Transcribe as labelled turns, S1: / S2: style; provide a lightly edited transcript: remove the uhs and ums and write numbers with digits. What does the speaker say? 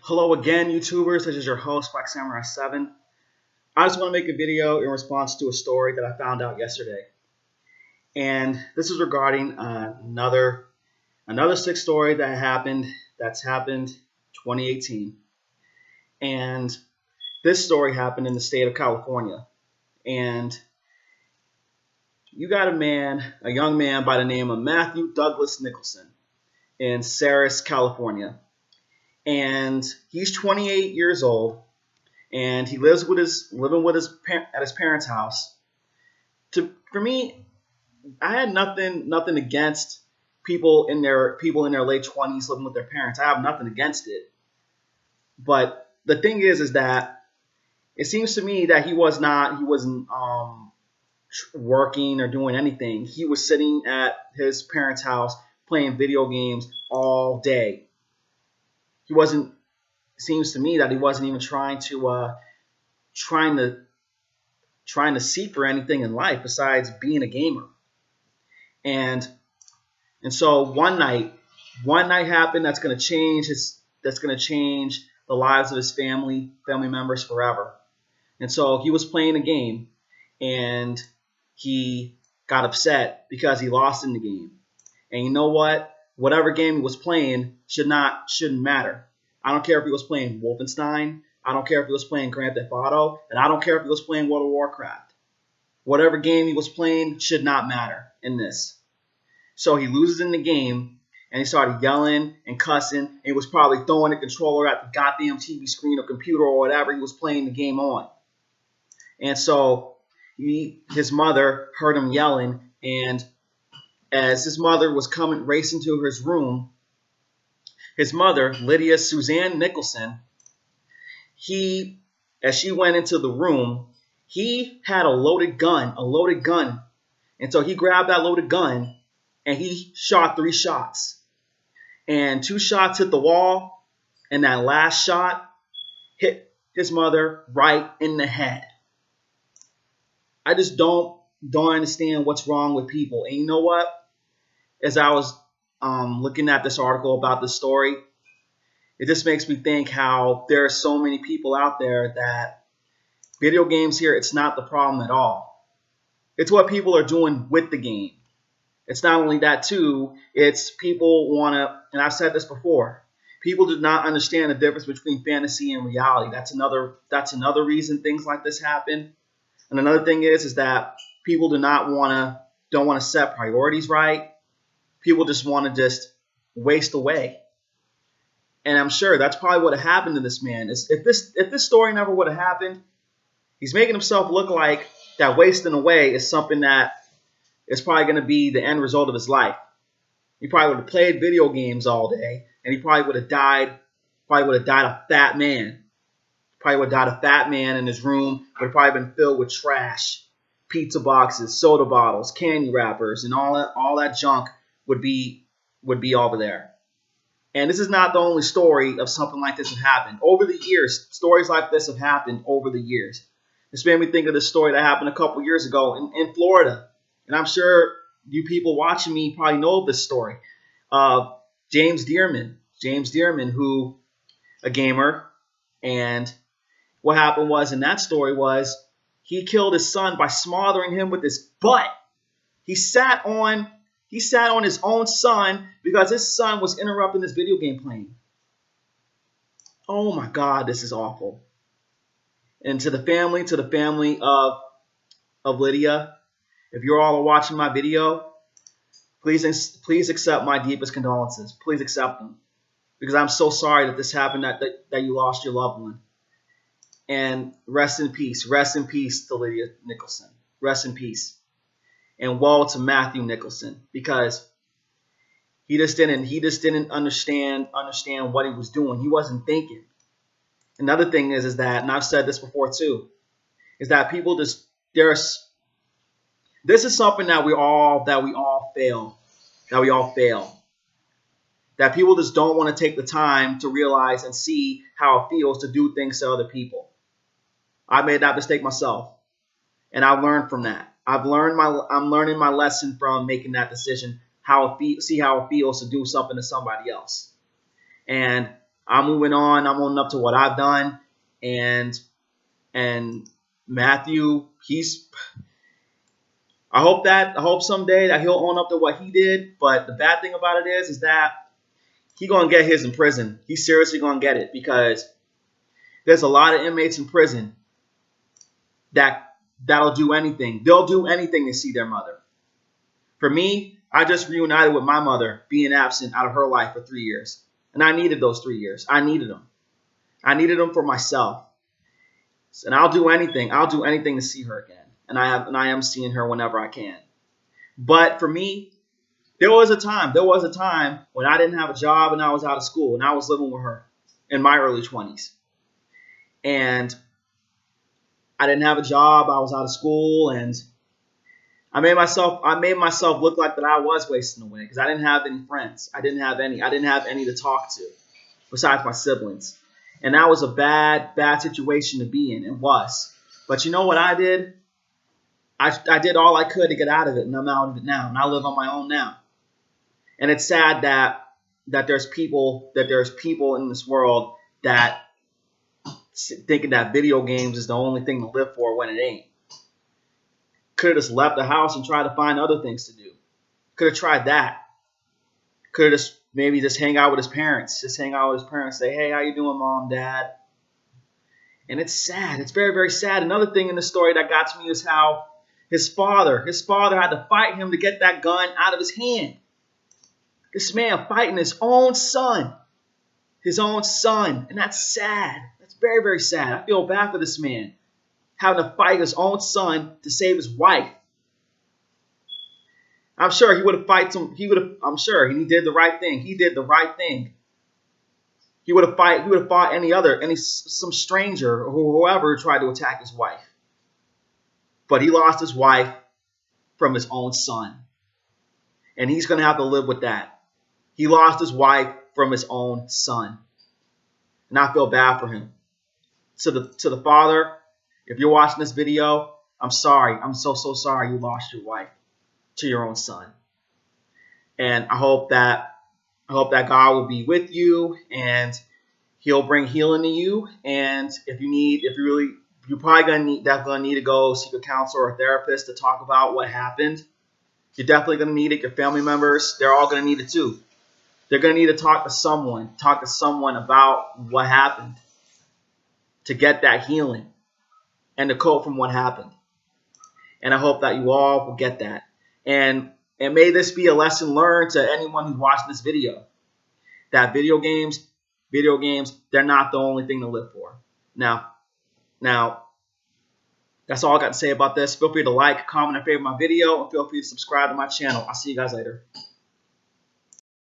S1: Hello again, YouTubers. This is your host, Black Samurai 7. I just want to make a video in response to a story that I found out yesterday. And this is regarding another sick story that's happened 2018. And this story happened in the state of California. And you got a young man by the name of Matthew Douglas Nicholson in Ceres, California. And he's 28 years old, and he lives at his parents' house. For me, I had nothing against people in their late 20s living with their parents. I have nothing against it. But the thing is that it seems to me that he wasn't working or doing anything. He was sitting at his parents' house playing video games all day. Seems to me that he wasn't even trying to seek for anything in life besides being a gamer. And so one night happened that's going to change the lives of his family members forever. And so he was playing a game, and he got upset because he lost in the game. And you know what? Whatever game he was playing shouldn't matter. I don't care if he was playing Wolfenstein. I don't care if he was playing Grand Theft Auto. And I don't care if he was playing World of Warcraft. Whatever game he was playing should not matter in this. So he loses in the game, and he started yelling and cussing. And he was probably throwing the controller at the goddamn TV screen or computer or whatever he was playing the game on. And so his mother heard him yelling, and as his mother was racing to his room, his mother, Lydia Suzanne Nicholson, as she went into the room, he had a loaded gun. And so he grabbed that loaded gun and he shot 3 shots. And 2 shots hit the wall, and that last shot hit his mother right in the head. I just don't understand what's wrong with people. And you know what? As I was looking at this article about this story, it just makes me think how there are so many people out there that video games here, it's not the problem at all. It's what people are doing with the game. It's not only that too, it's people want to, and I've said this before, people do not understand the difference between fantasy and reality. That's another reason things like this happen. And another thing is that people don't want to set priorities right. People just want to waste away. And I'm sure that's probably what happened to this man. If this story never would have happened, he's making himself look like that wasting away is something that is probably going to be the end result of his life. He probably would have played video games all day, and he probably would have died. A fat man. Probably would have died a fat man in his room. Would have probably been filled with trash, pizza boxes, soda bottles, candy wrappers, and all that junk would be over there. And this is not the only story of something like this that happened. Over the years, stories like this have happened over the years. This made me think of this story that happened a couple years ago in Florida. And I'm sure you people watching me probably know of this story. James Dearman, who a gamer, and what happened was in that story was he killed his son by smothering him with his butt. He sat on his own son because his son was interrupting this video game playing. Oh my God, this is awful. And to the family of Lydia, if you're all watching my video, please accept my deepest condolences. Please accept them, because I'm so sorry that this happened, that you lost your loved one. And rest in peace to Lydia Nicholson. Rest in peace. And woe to Matthew Nicholson, because he just didn't understand what he was doing. He wasn't thinking. Another thing is that, and I've said this before too, is that people this is something that we all fail. That people just don't want to take the time to realize and see how it feels to do things to other people. I made that mistake myself, and I've learned from that. I'm learning my lesson from making that decision. See how it feels to do something to somebody else. And I'm moving on. I'm owning up to what I've done. And Matthew, I hope someday that he'll own up to what he did. But the bad thing about it is that he's going to get his in prison. He's seriously going to get it, because there's a lot of inmates in prison that'll do anything. They'll do anything to see their mother. For me, I just reunited with my mother, being absent out of her life for 3 years. And I needed those 3 years. I needed them. I needed them for myself. And I'll do anything. I'll do anything to see her again. And I am seeing her whenever I can. But for me, there was a time when I didn't have a job and I was out of school and I was living with her in my early 20s. And I didn't have a job. I was out of school, and I made myself look like that I was wasting away, because I didn't have any friends. I didn't have any to talk to besides my siblings. And that was a bad situation to be in. It was. But you know what I did? I did all I could to get out of it, and I'm out of it now. And I live on my own now. And it's sad that there's people in this world that thinking that video games is the only thing to live for when it ain't. Could have just left the house and tried to find other things to do. Could have tried that. Could have maybe hang out with his parents. Just hang out with his parents. Say, hey, how you doing, Mom, Dad? And it's sad. It's very, very sad. Another thing in the story that got to me is how his father had to fight him to get that gun out of his hand. This man fighting his own son. His own son. And that's sad. That's very, very sad. I feel bad for this man, having to fight his own son to save his wife. I'm sure he would have I'm sure he did the right thing. He did the right thing. He would have fought some stranger or whoever tried to attack his wife. But he lost his wife from his own son. And he's going to have to live with that. He lost his wife from his own son. And I feel bad for him. To the father, if you're watching this video, I'm sorry. I'm so sorry you lost your wife to your own son. And I hope that God will be with you, and He'll bring healing to you. And you're probably gonna need to go seek a counselor or a therapist to talk about what happened. You're definitely gonna need it. Your family members, they're all gonna need it too. They're gonna need to talk to someone about what happened to get that healing and to cope from what happened. And I hope that you all will get that. And may this be a lesson learned to anyone who's watching this video, that video games, they're not the only thing to live for. Now, that's all I got to say about this. Feel free to like, comment, and favorite my video, and feel free to subscribe to my channel. I'll see you guys later.